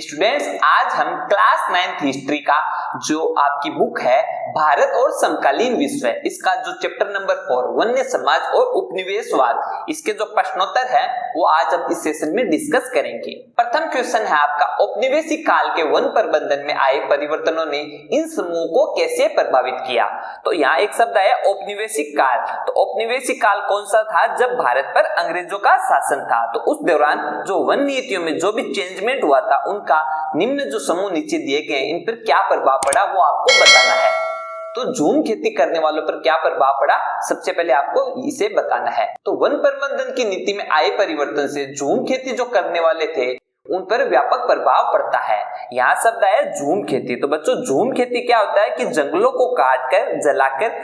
Students, आज हम class 9th history का जो आपकी बुक है भारत और समकालीन विश्व, इसका जो चैप्टर नंबर 4 वन्य समाज और उपनिवेशवाद, इसके जो प्रश्नोत्तर है वो आज हम इस सेशन में डिस्कस करेंगे। प्रथम क्वेश्चन है आपका, औपनिवेशिक काल के वन प्रबंधन में आए परिवर्तनों ने इन समूहों को कैसे प्रभावित किया। तो यहाँ एक शब्द है औपनिवेशिक काल। तो औपनिवेशिक काल कौन सा था? जब भारत पर अंग्रेजों का शासन था। तो उस दौरान जो वन नीतियों में जो भी चेंजमेंट हुआ था, उनका निम्न जो समूह नीचे दिए गए इन पर क्या प्रभाव पड़ा वो आपको बताना है। तो झूम खेती करने वालों पर क्या प्रभाव पड़ा, सबसे पहले आपको इसे बताना है। तो वन प्रबंधन की नीति में आए परिवर्तन से झूम खेती जो करने वाले थे उन पर व्यापक प्रभाव पड़ता है। यहाँ शब्द आया झूम खेती। तो बच्चों, झूम खेती क्या होता है कि जंगलों को काटकर जलाकर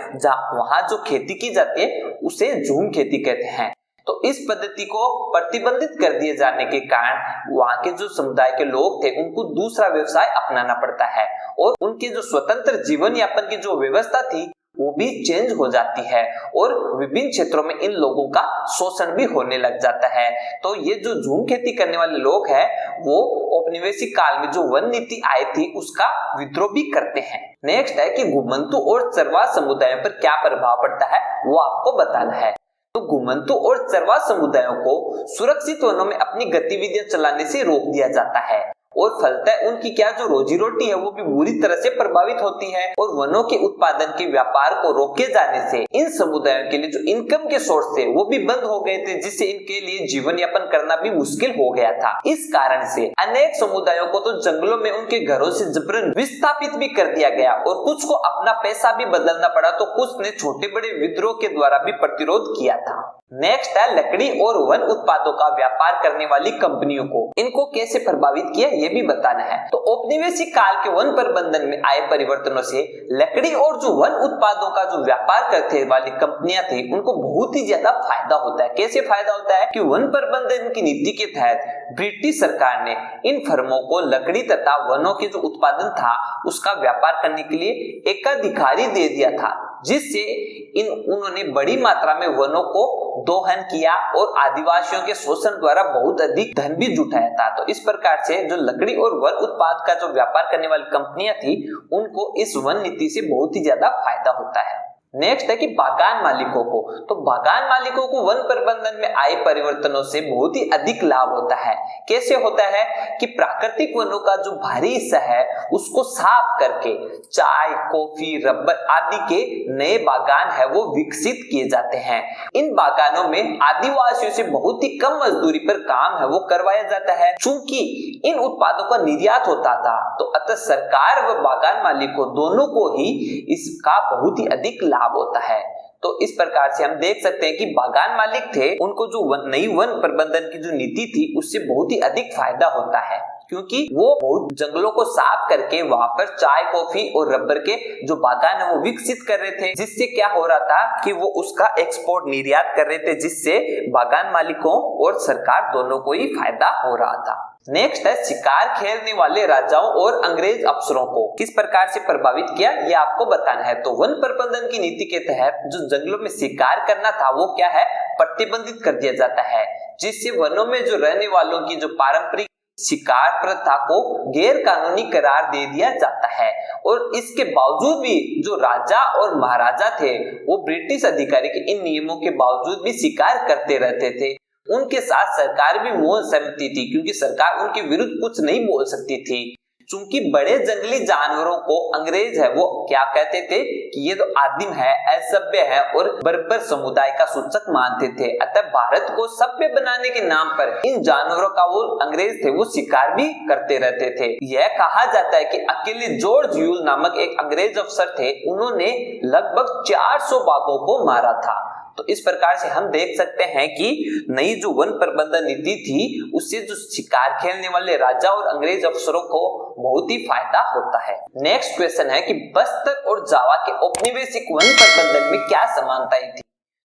वहां जो खेती की जाती है उसे झूम खेती कहते हैं। तो इस पद्धति को प्रतिबंधित कर दिए जाने के कारण वहां के जो समुदाय के लोग थे उनको दूसरा व्यवसाय अपनाना पड़ता है और उनके जो स्वतंत्र जीवन यापन की जो व्यवस्था थी वो भी चेंज हो जाती है और विभिन्न क्षेत्रों में इन लोगों का शोषण भी होने लग जाता है। तो ये जो झूम खेती करने वाले लोग हैं वो औपनिवेशिक काल में जो वन नीति आई थी उसका विद्रोह भी करते हैं। नेक्स्ट है कि घुमंतु और चरवाह समुदायों पर क्या प्रभाव पड़ता है वो आपको बताना है। तो घुमंतु और चरवाह समुदायों को सुरक्षित वनों में अपनी गतिविधियां चलाने से रोक दिया जाता है और फलतः उनकी क्या जो रोजी रोटी है वो भी बुरी तरह से प्रभावित होती है और वनों के उत्पादन के व्यापार को रोके जाने से इन समुदायों के लिए जो इनकम के सोर्स थे वो भी बंद हो गए थे, जिससे इनके लिए जीवन यापन करना भी मुश्किल हो गया था। इस कारण से अनेक समुदायों को तो जंगलों में उनके घरों से जबरन विस्थापित भी कर दिया गया और कुछ को अपना पैसा भी बदलना पड़ा, तो कुछ ने छोटे बड़े विद्रोह के द्वारा भी प्रतिरोध किया था। नेक्स्ट है लकड़ी और वन उत्पादों का व्यापार करने वाली कंपनियों को इनको कैसे प्रभावित किया ये भी बताना है। तो औपनिवेशिक काल के वन प्रबंधन में आए परिवर्तनों से लकड़ी और जो वन उत्पादों का जो व्यापार करने वाली कंपनियां थी उनको बहुत ही ज्यादा फायदा होता है। कैसे फायदा होता है कि वन प्रबंधन की नीति के तहत ब्रिटिश सरकार ने इन फर्मों को लकड़ी तथा वनों के जो उत्पादन था उसका व्यापार करने के लिए एकाधिकारी दे दिया था, जिससे उन्होंने बड़ी मात्रा में वनों को दोहन किया और आदिवासियों के शोषण द्वारा बहुत अधिक धन भी जुटाया था। तो इस प्रकार से जो लकड़ी और वन उत्पाद का जो व्यापार करने वाली कंपनियां थी उनको इस वन नीति से बहुत ही ज्यादा फायदा होता है। नेक्स्ट है कि बागान मालिकों को, तो बागान मालिकों को वन प्रबंधन में आए परिवर्तनों से बहुत ही अधिक लाभ होता है। कैसे होता है कि प्राकृतिक वनों का जो भारी हिस्सा है उसको साफ करके चाय, कॉफी, रबर आदि के नए बागान है वो विकसित किए जाते हैं। इन बागानों में आदिवासियों से बहुत ही कम मजदूरी पर काम है वो करवाया जाता है। चूंकि इन उत्पादों का निर्यात होता था तो अतः सरकार व बागान मालिकों दोनों को ही इसका बहुत ही अधिक लाभ होता है। तो इस प्रकार से हम देख सकते हैं कि बागान मालिक थे उनको जो नई वन प्रबंधन की जो नीति थी उससे बहुत ही अधिक फायदा होता है, क्योंकि वो बहुत जंगलों को साफ करके वहां पर चाय, कॉफी और रबर के जो बागान है वो विकसित कर रहे थे, जिससे क्या हो रहा था कि वो उसका एक्सपोर्ट निर्यात कर रहे थे, जिससे बागान मालिकों और सरकार दोनों को ही फायदा हो रहा था। नेक्स्ट है शिकार खेलने वाले राजाओं और अंग्रेज अफसरों को किस प्रकार से प्रभावित किया ये आपको बताना है। तो वन प्रबंधन की नीति के तहत जो जंगलों में शिकार करना था वो क्या है, प्रतिबंधित कर दिया जाता है, जिससे वनों में जो रहने वालों की जो पारंपरिक शिकार प्रथा को गैर कानूनी करार दे दिया जाता है। और इसके बावजूद भी जो राजा और महाराजा थे वो ब्रिटिश अधिकारी के इन नियमों के बावजूद भी शिकार करते रहते थे। उनके साथ सरकार भी मौन सहमति थी, क्योंकि सरकार उनके विरुद्ध कुछ नहीं बोल सकती थी। चूंकि बड़े जंगली जानवरों को अंग्रेज है वो क्या कहते थे कि ये तो आदिम है, असभ्य है और बर्बर समुदाय का सूचक मानते थे। अतः भारत को सभ्य बनाने के नाम पर इन जानवरों का वो अंग्रेज थे वो शिकार भी करते रहते थे। यह कहा जाता है कि अकेले जॉर्ज यूल नामक एक अंग्रेज अफसर थे, उन्होंने लगभग 400 बाघों को मारा था। तो इस प्रकार से हम देख सकते हैं कि नई जो वन प्रबंधन नीति थी उससे जो शिकार खेलने वाले राजा और अंग्रेज अफसरों को बहुत ही फायदा होता है। नेक्स्ट क्वेश्चन है कि बस्तर और जावा के औपनिवेशिक वन प्रबंधन में क्या समानताएं थी।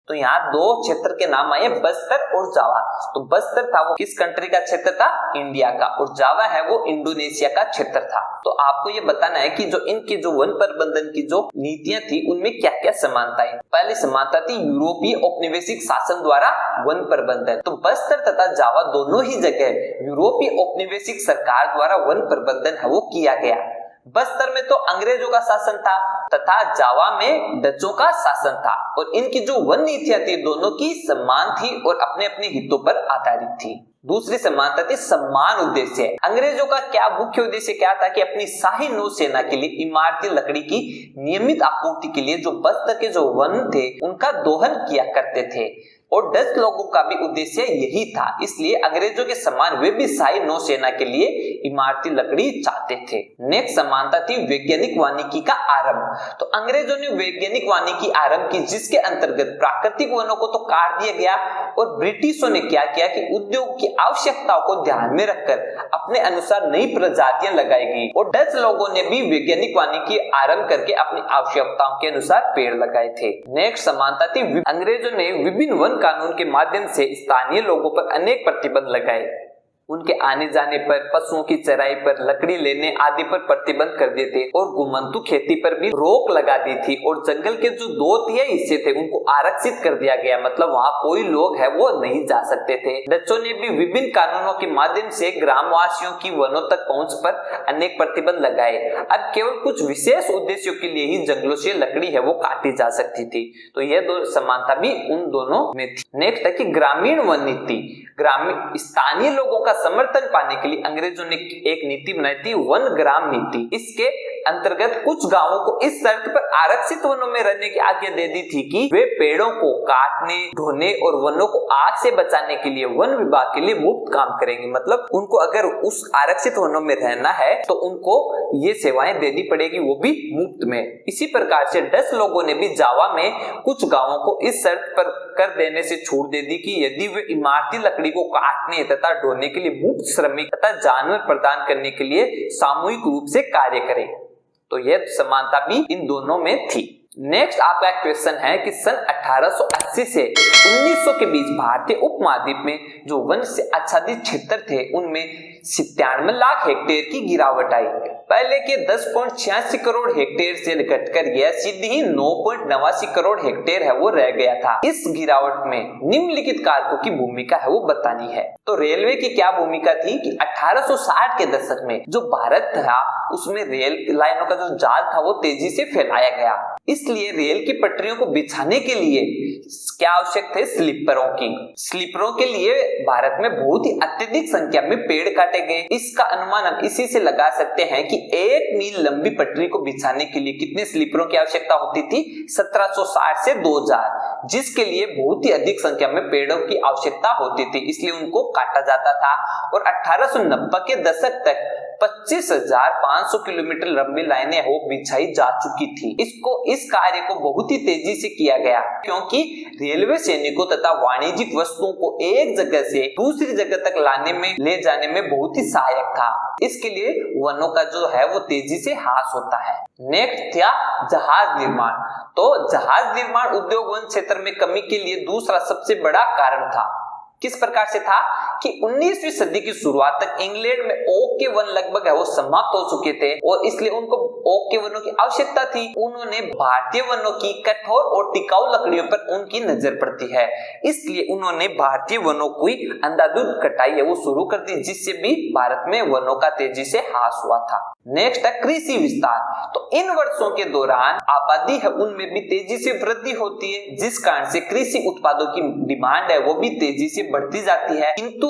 तो यहाँ दो क्षेत्र के नाम आए, बस्तर और जावा। तो बस्तर था वो किस कंट्री का क्षेत्र था? इंडिया का। और जावा है वो इंडोनेशिया का क्षेत्र था। तो आपको ये बताना है कि जो इनकी जो वन प्रबंधन की जो नीतियां थी उनमें क्या क्या समानताएं। पहली समानता थी यूरोपीय औपनिवेशिक शासन द्वारा वन प्रबंधन। तो बस्तर तथा जावा दोनों ही जगह यूरोपीय औपनिवेशिक सरकार द्वारा वन प्रबंधन है वो किया गया। बस्तर में तो अंग्रेजों का शासन था तथा जावा में डचों का शासन था। और इनकी जो वन नीतियां थी दोनों की समान थी और अपने अपने हितों पर आधारित थी। दूसरी समानता थी समान उद्देश्य। अंग्रेजों का क्या मुख्य उद्देश्य क्या था कि अपनी शाही नौसेना के लिए इमारती लकड़ी की नियमित आपूर्ति के लिए जो बस्तर के जो वन थे उनका दोहन किया करते थे। और डच लोगों का भी उद्देश्य यही था, इसलिए अंग्रेजों के समान वे भी शाही नौसेना के लिए इमारती लकड़ी चाहते थे। नेक्स्ट समानता थी वैज्ञानिक वानिकी का आरंभ। तो अंग्रेजों ने वैज्ञानिक वानिकी आरंभ की जिसके अंतर्गत प्राकृतिक वनों को तो काट दिया गया और ब्रिटिशों ने क्या किया कि उद्योग की आवश्यकताओं को ध्यान में रखकर अपने अनुसार नई प्रजातियां लगाई गई। और डच लोगों ने भी वैज्ञानिक वानिकी आरंभ करके अपनी आवश्यकताओं के अनुसार पेड़ लगाए थे। नेक्स्ट समानता थी अंग्रेजों ने विभिन्न वन कानून के माध्यम से स्थानीय लोगों पर अनेक प्रतिबंध लगाए। उनके आने जाने पर, पशुओं की चराई पर, लकड़ी लेने आदि पर प्रतिबंध कर दिए थे और घुमंतु खेती पर भी रोक लगा दी थी। और जंगल के जो 2/3 हिस्से थे उनको आरक्षित कर दिया गया, मतलब वहां कोई लोग है वो नहीं जा सकते थे। डचों ने भी विभिन्न कानूनों के माध्यम से ग्रामवासियों की वनों तक पहुंच पर अनेक प्रतिबंध लगाए। अब केवल कुछ विशेष उद्देश्यों के लिए ही जंगलों से लकड़ी है वो काटी जा सकती थी। तो यह दो समानता भी उन दोनों में थी। नेक्स्ट है कि ग्रामीण वन नीति। ग्रामीण स्थानीय लोगों का समर्थन पाने के लिए अंग्रेजों ने एक नीति बनाई थी, वन ग्राम नीति। इसके अंतर्गत कुछ गांवों को इस शर्त पर आरक्षित वनों में रहने की आज्ञा दे दी थी कि वे पेड़ों को काटने, ढोने और वनों को आग से बचाने के लिए वन विभाग के लिए मुफ्त काम करेंगे। मतलब उनको अगर उस आरक्षित वनों में रहना है तो उनको ये सेवाएं देनी पड़ेगी, वो भी मुफ्त में। इसी प्रकार से डच लोगों ने भी जावा में कुछ गांवों को इस शर्त पर कर देने से छूट दे दी कि यदि वे इमारती लकड़ी को काटने तथा ढोने के लिए मुफ्त श्रमिक तथा जानवर प्रदान करने के लिए सामूहिक रूप से कार्य करें। तो यह समानता भी इन दोनों में थी। नेक्स्ट आपका क्वेश्चन है कि सन 1880 से 1900 के बीच भारतीय उपमहाद्वीप में जो वन से आच्छादित क्षेत्र थे उनमें 97 लाख हेक्टेयर की गिरावट आई। पहले के 10.86 करोड़ हेक्टेयर से घटकर यह सीधे ही 9.89 करोड़ हेक्टेयर है वो रह गया था। इस गिरावट में निम्नलिखित कारकों की भूमिका है वो बतानी है। तो रेलवे की क्या भूमिका थी कि 1860 के दशक में जो भारत था उसमें रेल लाइनों का जो जाल था वो तेजी से फैलाया गया। इसलिए रेल की पटरियों को बिछाने के लिए क्या आवश्यक थे? स्लीपरों की। स्लीपरों के लिए भारत में बहुत ही अत्यधिक संख्या में पेड़ काटे गए। इसका अनुमान हम इसी से लगा सकते हैं कि 1 मील लंबी पटरी को बिछाने के लिए कितने स्लीपरों की आवश्यकता होती थी? 1760 से 2000, जिसके लिए बहुत ही अधिक संख्या में पेड़ों की आवश्यकता होती थी, इसलिए उनको काटा जाता था। और 1890 के दशक तक 25,500 किलोमीटर लंबी लाइनें हो बिछाई जा चुकी थी। इस कार्य को बहुत ही तेजी से किया गया क्योंकि रेलवे सैनिकों तथा वाणिज्यिक वस्तुओं को एक जगह से दूसरी जगह तक ले जाने में बहुत ही सहायक था। इसके लिए वनों का जो है वो तेजी से ह्रास होता है। नेक्स्ट था जहाज निर्माण। तो जहाज निर्माण उद्योग वन क्षेत्र में कमी के लिए दूसरा सबसे बड़ा कारण था। किस प्रकार से था कि 19वीं सदी की शुरुआत तक इंग्लैंड में ओक के वन लगभग है वो समाप्त हो चुके थे और इसलिए उनको ओक के वनों की आवश्यकता थी। उन्होंने भारतीय वनों की कठोर और टिकाऊ लकड़ियों पर उनकी नजर पड़ती है, इसलिए उन्होंने भारतीय वनों की अंधाधुंध कटाई है वो शुरू कर दी, जिससे भी भारत में वनों का तेजी से ह्रास हुआ था। नेक्स्ट है कृषि विस्तार। तो इन वर्षों के दौरान आबादी है उनमें भी तेजी से वृद्धि होती है, जिस कारण से कृषि उत्पादों की डिमांड है वो भी तेजी से बढ़ती जाती है। किंतु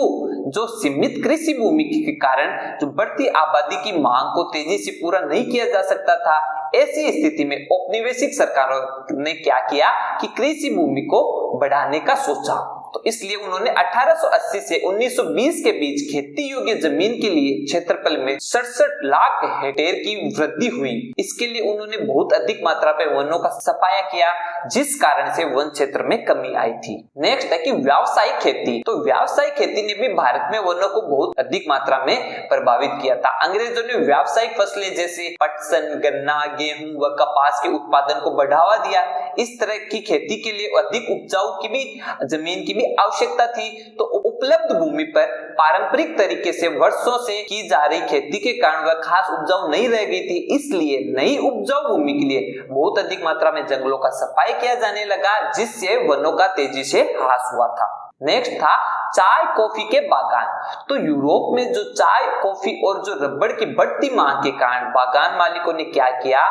जो सीमित कृषि भूमि के कारण जो बढ़ती आबादी की मांग को तेजी से पूरा नहीं किया जा सकता था। ऐसी स्थिति में औपनिवेशिक सरकारों ने क्या किया कि कृषि भूमि को बढ़ाने का सोचा तो इसलिए उन्होंने 1880 से 1920 के बीच खेती योग्य जमीन के लिए क्षेत्रफल में 67 लाख हेक्टेयर की वृद्धि हुई। इसके लिए उन्होंने बहुत अधिक मात्रा में वनों का सफाया किया, जिस कारण से वन क्षेत्र में कमी आई थी। नेक्स्ट है कि व्यावसायिक खेती। तो व्यावसायिक खेती ने भी भारत में वनों को बहुत अधिक मात्रा में प्रभावित किया था। अंग्रेजों ने व्यावसायिक फसलें जैसे पटसन, गन्ना, गेहूं व कपास के उत्पादन को बढ़ावा दिया। इस तरह की खेती के लिए अधिक उपजाऊ की भी जमीन की भी आवश्यकता थी। तो उपलब्ध भूमि पर पारंपरिक तरीके से वर्षों से की जा रही खेती के कारण वह खास उपजाऊ नहीं रह गई थी। इसलिए नई उपजाऊ भूमि के लिए बहुत अधिक मात्रा में जंगलों का सफाई किया जाने लगा, जिससे वनों का तेजी से ह्रास हुआ था। नेक्स्ट था चाय कॉफी के बागान। तो यूरोप में जो चाय, कॉफी और जो रबड़ की बढ़ती मांग के कारण बागान मालिकों ने क्या किया,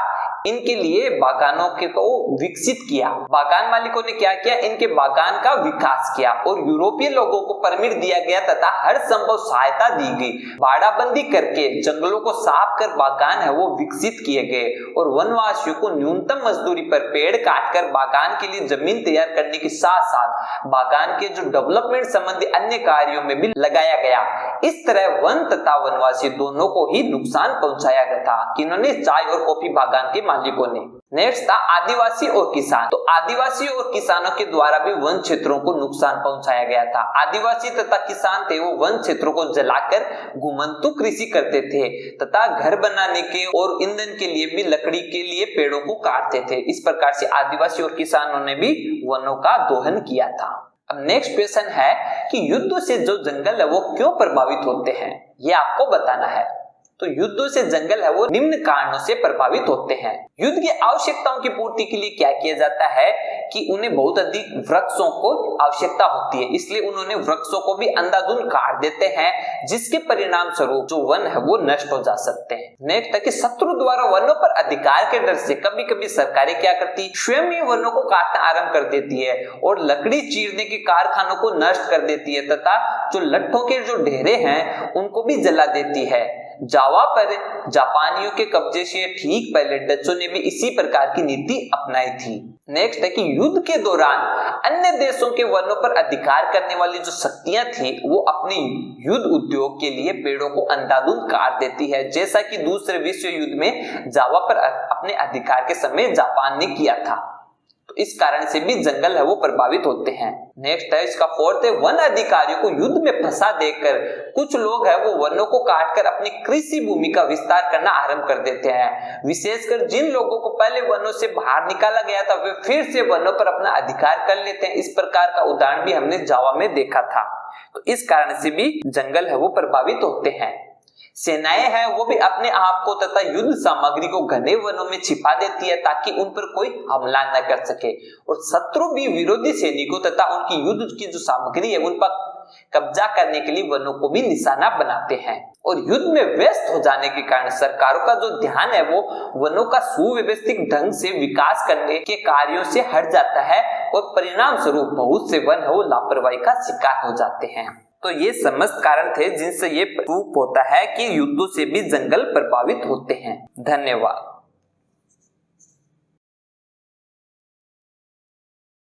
इनके लिए बागानों को विकसित किया। बागान मालिकों ने क्या किया, इनके बागान का विकास किया और यूरोपीय लोगों को परमिट दिया गया तथा हर संभव सहायता दी गई। बाड़ाबंदी करके जंगलों को साफ कर बागान है वो विकसित किए गए और वनवासियों को न्यूनतम मजदूरी पर पेड़ काटकर बागान के लिए जमीन तैयार करने के साथ साथ बागान के जो डेवलपमेंट संबंधी अन्य कार्यों में भी लगाया गया। इस तरह वन तथा वनवासी दोनों को ही नुकसान पहुंचाया गया था, किन्होंने चाय और कॉफी बागान के मालिकों ने। नेक्स्ट था आदिवासी और किसान। तो आदिवासी और किसानों के द्वारा भी वन क्षेत्रों को नुकसान पहुंचाया गया था। आदिवासी तथा किसान थे वो वन क्षेत्रों को जलाकर घुमंतु कृषि करते थे तथा घर बनाने के और ईंधन के लिए भी लकड़ी के लिए पेड़ों को काटते थे। इस प्रकार से आदिवासी और किसानों ने भी वनों का दोहन किया था। अब नेक्स्ट क्वेश्चन है कि युद्ध से जो जंगल है वो क्यों प्रभावित होते हैं, ये आपको बताना है। तो युद्धों से जंगल है वो निम्न कारणों से प्रभावित होते हैं। युद्ध की आवश्यकताओं की पूर्ति के लिए क्या किया जाता है कि उन्हें बहुत अधिक वृक्षों को आवश्यकता होती है, इसलिए उन्होंने वृक्षों को भी अंधाधुंध काट देते हैं, जिसके परिणाम स्वरूप जो वन है वो नष्ट हो जा सकते हैं। नेक्स्ट है कि शत्रु द्वारा वनों पर अधिकार के डर से कभी कभी सरकारें क्या करती, स्वयं ही वनों को काटना आरंभ कर देती है और लकड़ी चीरने के कारखानों को नष्ट कर देती है तथा जो लट्ठों के जो ढेरे हैं उनको भी जला देती है। जावा पर जापानियों के कब्जे से ठीक पहले डचों ने भी इसी प्रकार की नीति अपनाई थी। नेक्स्ट है कि युद्ध के दौरान अन्य देशों के वनों पर अधिकार करने वाली जो शक्तियां थी वो अपने युद्ध उद्योग के लिए पेड़ों को अंधाधुंध काट देती है, जैसा कि दूसरे विश्व युद्ध में जावा पर अपने अधिकार के समय जापान ने किया था। तो इस कारण से भी जंगल है वो प्रभावित होते हैं। नेक्स्ट है इसका फोर्थ है वन अधिकारियों को युद्ध में फंसा देकर कुछ लोग है वो वनों को काटकर अपनी कृषि भूमि का विस्तार करना आरंभ कर देते हैं। विशेषकर जिन लोगों को पहले वनों से बाहर निकाला गया था वे फिर से वनों पर अपना अधिकार कर लेते हैं। इस प्रकार का उदाहरण भी हमने जावा में देखा था। तो इस कारण से भी जंगल है वो प्रभावित होते हैं। सेनाएं हैं वो भी अपने आप को तथा युद्ध सामग्री को घने वनों में छिपा देती है ताकि उन पर कोई हमला न कर सके और शत्रु भी विरोधी सैनिकों तथा उनकी युद्ध की जो सामग्री है उन पर कब्जा करने के लिए वनों को भी निशाना बनाते हैं। और युद्ध में व्यस्त हो जाने के कारण सरकारों का जो ध्यान है वो वनों का सुव्यवस्थित ढंग से विकास करने के कार्यों से हट जाता है और परिणाम स्वरूप बहुत से वन है वो लापरवाही का शिकार हो जाते हैं। तो ये समस्त कारण थे जिनसे ये प्रूफ होता है कि युद्धों से भी जंगल प्रभावित होते हैं। धन्यवाद।